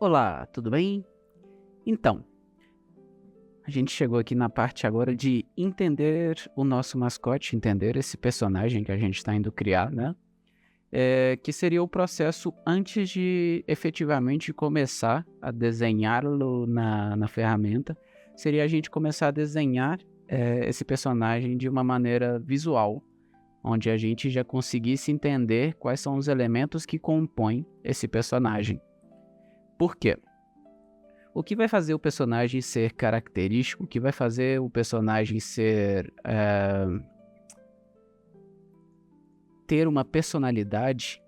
Olá, tudo bem? Então, a gente chegou aqui na parte agora de entender o nosso mascote, entender esse personagem que a gente está indo criar, né? Que seria o processo antes de efetivamente começar a desenhá-lo na ferramenta, seria a gente começar a desenhar esse personagem de uma maneira visual, onde a gente já conseguisse entender quais são os elementos que compõem esse personagem. Por quê? O que vai fazer o personagem ser característico, o que vai fazer o personagem ter uma personalidade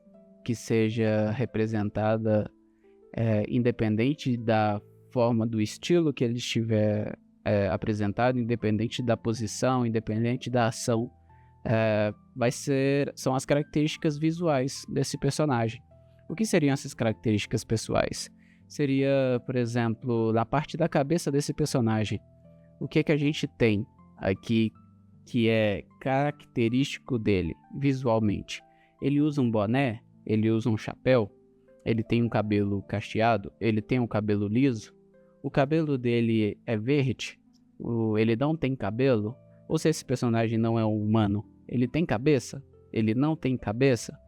que seja representada independente da forma, do estilo que ele estiver apresentado, independente da posição, independente da ação, são as características visuais desse personagem. O que seriam essas características pessoais? Seria, por exemplo, na parte da cabeça desse personagem. O que a gente tem aqui que é característico dele visualmente? Ele usa um boné? Ele usa um chapéu? Ele tem um cabelo cacheado? Ele tem um cabelo liso? O cabelo dele é verde? Ele não tem cabelo? Ou se esse personagem não é um humano, ele tem cabeça? Ele não tem cabeça?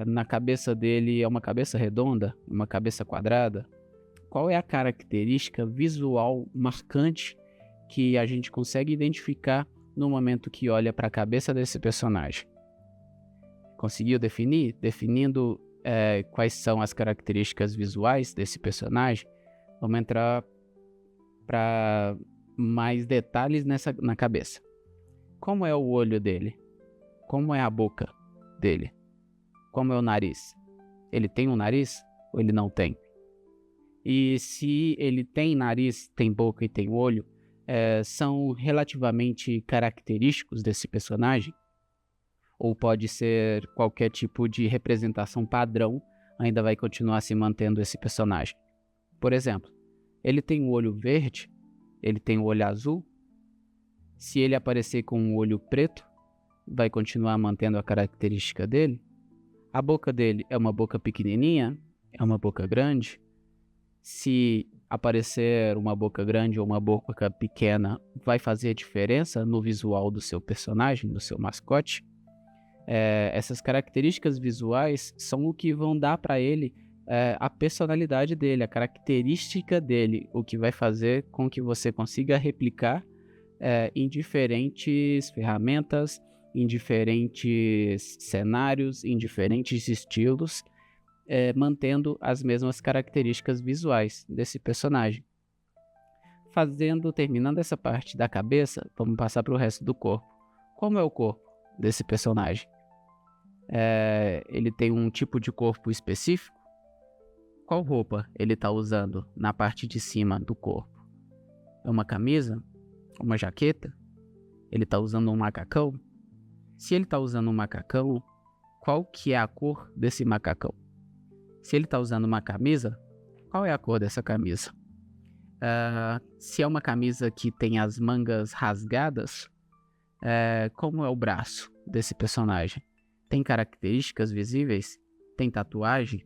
Na cabeça dele é uma cabeça redonda, uma cabeça quadrada? Qual é a característica visual marcante que a gente consegue identificar no momento que olha para a cabeça desse personagem? Conseguiu definir? Definindo quais são as características visuais desse personagem, vamos entrar para mais detalhes na cabeça. Como é o olho dele? Como é a boca dele? Como é o nariz? Ele tem um nariz ou ele não tem? E se ele tem nariz, tem boca e tem olho, são relativamente característicos desse personagem? Ou pode ser qualquer tipo de representação padrão, ainda vai continuar se mantendo esse personagem? Por exemplo, ele tem um olho verde? Ele tem um olho azul? Se ele aparecer com um olho preto, vai continuar mantendo a característica dele? A boca dele é uma boca pequenininha? É uma boca grande? Se aparecer uma boca grande ou uma boca pequena, vai fazer diferença no visual do seu personagem, do seu mascote? Essas características visuais são o que vão dar para ele a personalidade dele, a característica dele, o que vai fazer com que você consiga replicar em diferentes ferramentas, em diferentes cenários, em diferentes estilos, mantendo as mesmas características visuais desse personagem. Terminando essa parte da cabeça, vamos passar para o resto do corpo. Como é o corpo desse personagem? Ele tem um tipo de corpo específico? Qual roupa ele está usando na parte de cima do corpo? É uma camisa? Uma jaqueta? Ele está usando um macacão? Se ele está usando um macacão, qual que é a cor desse macacão? Se ele está usando uma camisa, qual é a cor dessa camisa? Se é uma camisa que tem as mangas rasgadas, como é o braço desse personagem? Tem características visíveis? Tem tatuagem?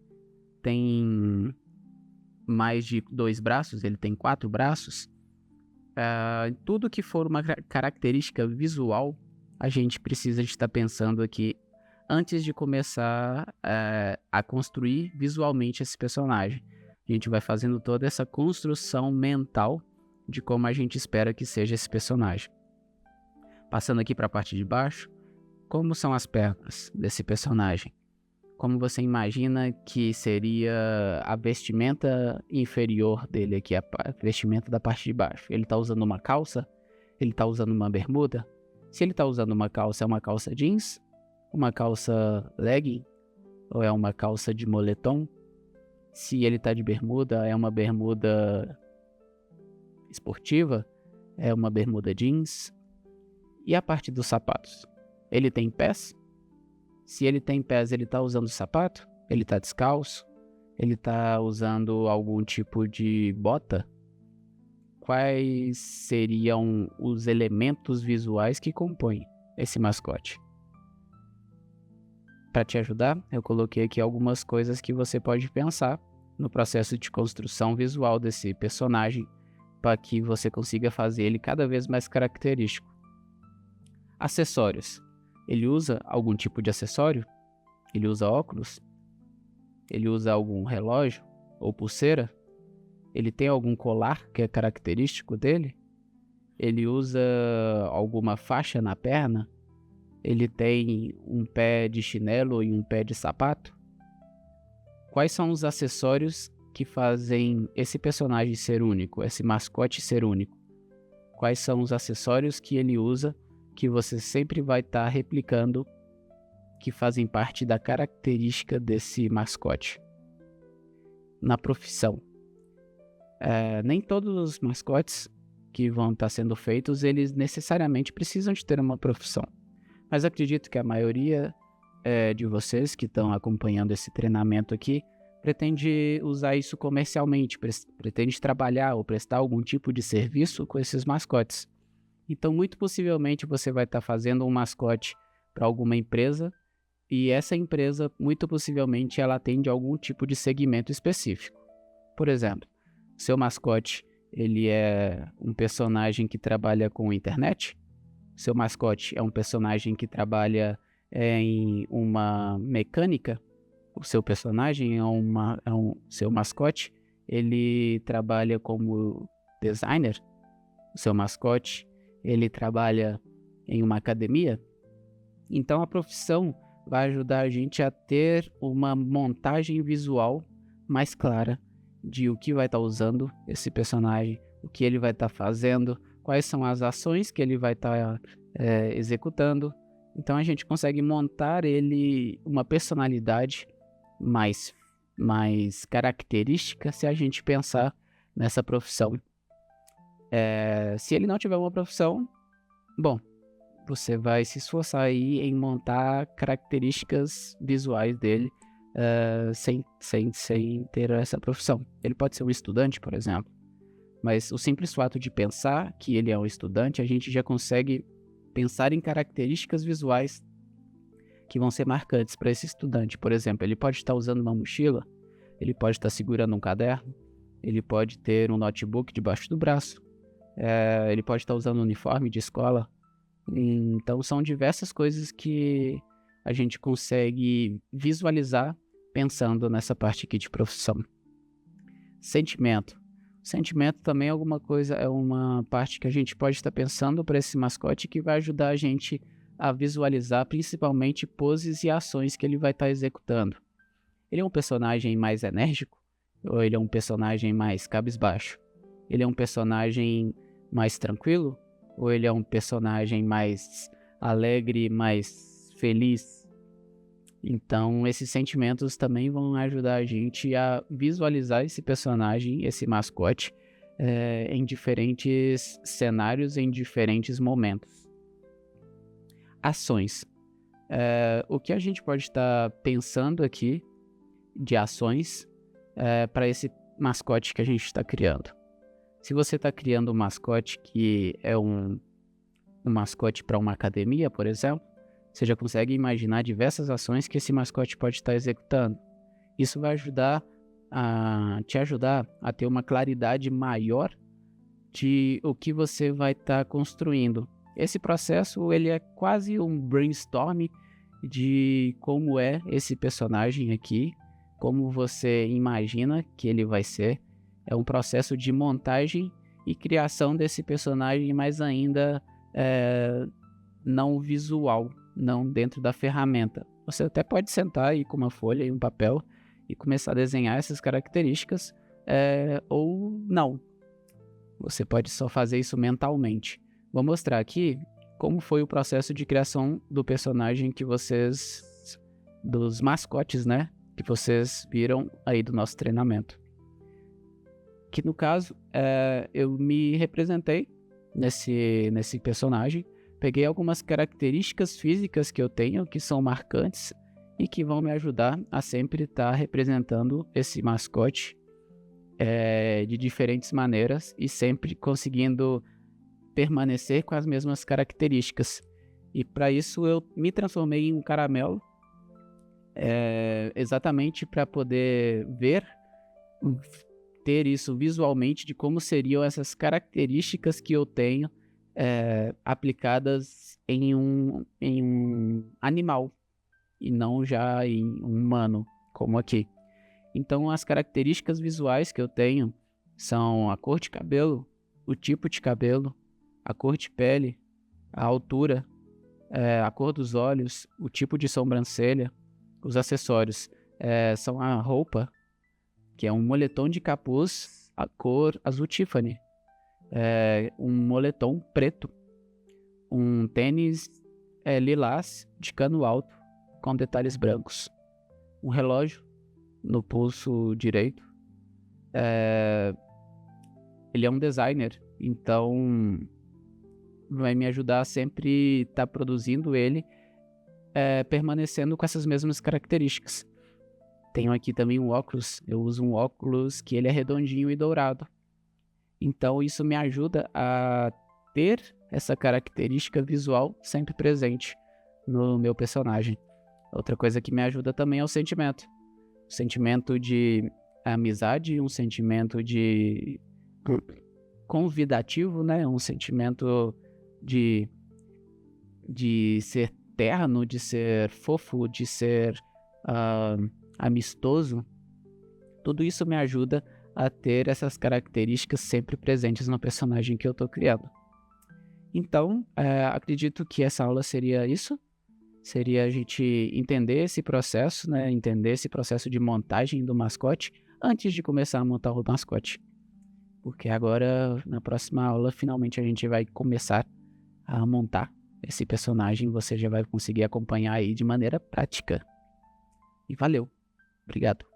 Tem mais de 2 braços? Ele tem 4 braços? Tudo que for uma característica visual, a gente precisa estar pensando aqui antes de começar a construir visualmente esse personagem. A gente vai fazendo toda essa construção mental de como a gente espera que seja esse personagem. Passando aqui para a parte de baixo, como são as pernas desse personagem? Como você imagina que seria a vestimenta inferior dele aqui, a vestimenta da parte de baixo? Ele está usando uma calça? Ele está usando uma bermuda? Se ele está usando uma calça, é uma calça jeans? Uma calça legging? Ou é uma calça de moletom? Se ele está de bermuda, é uma bermuda esportiva? É uma bermuda jeans? E a parte dos sapatos? Ele tem pés? Se ele tem pés, ele está usando sapato? Ele está descalço? Ele está usando algum tipo de bota? Quais seriam os elementos visuais que compõem esse mascote? Para te ajudar, eu coloquei aqui algumas coisas que você pode pensar no processo de construção visual desse personagem para que você consiga fazer ele cada vez mais característico. Acessórios. Ele usa algum tipo de acessório? Ele usa óculos? Ele usa algum relógio ou pulseira? Ele tem algum colar que é característico dele? Ele usa alguma faixa na perna? Ele tem um pé de chinelo e um pé de sapato? Quais são os acessórios que fazem esse personagem ser único, esse mascote ser único? Quais são os acessórios que ele usa que você sempre vai estar replicando, que fazem parte da característica desse mascote? Na profissão. Nem todos os mascotes que vão estar sendo feitos, eles necessariamente precisam de ter uma profissão. Mas acredito que a maioria de vocês que estão acompanhando esse treinamento aqui pretende usar isso comercialmente, pretende trabalhar ou prestar algum tipo de serviço com esses mascotes. Então, muito possivelmente, você vai estar fazendo um mascote para alguma empresa e essa empresa, muito possivelmente, ela atende algum tipo de segmento específico. Por exemplo, seu mascote ele é um personagem que trabalha com internet? Seu mascote é um personagem que trabalha em uma mecânica? O seu personagem seu mascote, ele trabalha como designer? O seu mascote, ele trabalha em uma academia? Então a profissão vai ajudar a gente a ter uma montagem visual mais clara de o que vai estar usando esse personagem, o que ele vai estar fazendo, quais são as ações que ele vai estar executando. Então a gente consegue montar ele uma personalidade mais característica se a gente pensar nessa profissão. Se ele não tiver uma profissão, bom, você vai se esforçar aí em montar características visuais dele sem ter essa profissão. Ele pode ser um estudante, por exemplo, mas o simples fato de pensar que ele é um estudante, a gente já consegue pensar em características visuais que vão ser marcantes para esse estudante. Por exemplo, ele pode estar usando uma mochila, ele pode estar segurando um caderno, ele pode ter um notebook debaixo do braço, ele pode estar usando um uniforme de escola. Então são diversas coisas que a gente consegue visualizar pensando nessa parte aqui de profissão. Sentimento. Sentimento também é uma parte que a gente pode estar pensando para esse mascote que vai ajudar a gente a visualizar principalmente poses e ações que ele vai estar executando. Ele é um personagem mais enérgico ou ele é um personagem mais cabisbaixo? Ele é um personagem mais tranquilo ou ele é um personagem mais alegre, mais feliz? Então, esses sentimentos também vão ajudar a gente a visualizar esse personagem, esse mascote, em diferentes cenários, em diferentes momentos. Ações. O que a gente pode estar pensando aqui de ações para esse mascote que a gente está criando? Se você está criando um mascote que é um mascote para uma academia, por exemplo, você já consegue imaginar diversas ações que esse mascote pode estar executando. Isso vai te ajudar a ter uma claridade maior de o que você vai estar construindo. Esse processo ele é quase um brainstorm de como é esse personagem aqui, como você imagina que ele vai ser. É um processo de montagem e criação desse personagem, mas ainda não visual, não dentro da ferramenta. Você até pode sentar aí com uma folha e um papel e começar a desenhar essas características, ou não. Você pode só fazer isso mentalmente. Vou mostrar aqui como foi o processo de criação do personagem dos mascotes, né, que vocês viram aí do nosso treinamento. Que no caso, eu me representei nesse personagem, peguei algumas características físicas que eu tenho, que são marcantes e que vão me ajudar a sempre estar representando esse mascote de diferentes maneiras e sempre conseguindo permanecer com as mesmas características. E para isso eu me transformei em um caramelo, exatamente para poder ver ter isso visualmente de como seriam essas características que eu tenho aplicadas em um animal e não já em um humano, como aqui. Então, as características visuais que eu tenho são a cor de cabelo, o tipo de cabelo, a cor de pele, a altura, a cor dos olhos, o tipo de sobrancelha, os acessórios. São a roupa, que é um moletom de capuz, a cor azul Tiffany, um moletom preto, um tênis lilás de cano alto com detalhes brancos, um relógio no pulso direito. Ele é um designer, então vai me ajudar a sempre estar produzindo ele, permanecendo com essas mesmas características. Tenho aqui também um óculos, eu uso um óculos que ele é redondinho e dourado. Então isso me ajuda a ter essa característica visual sempre presente no meu personagem. Outra coisa que me ajuda também é o sentimento. O sentimento de amizade, um sentimento de convidativo, né? Um sentimento de ser terno, de ser fofo, de ser amistoso. Tudo isso me ajuda a ter essas características sempre presentes no personagem que eu estou criando. Então, acredito que essa aula seria isso. Seria a gente entender esse processo, né? Entender esse processo de montagem do mascote antes de começar a montar o mascote. Porque agora, na próxima aula, finalmente a gente vai começar a montar esse personagem. Você já vai conseguir acompanhar aí de maneira prática. E valeu. Obrigado.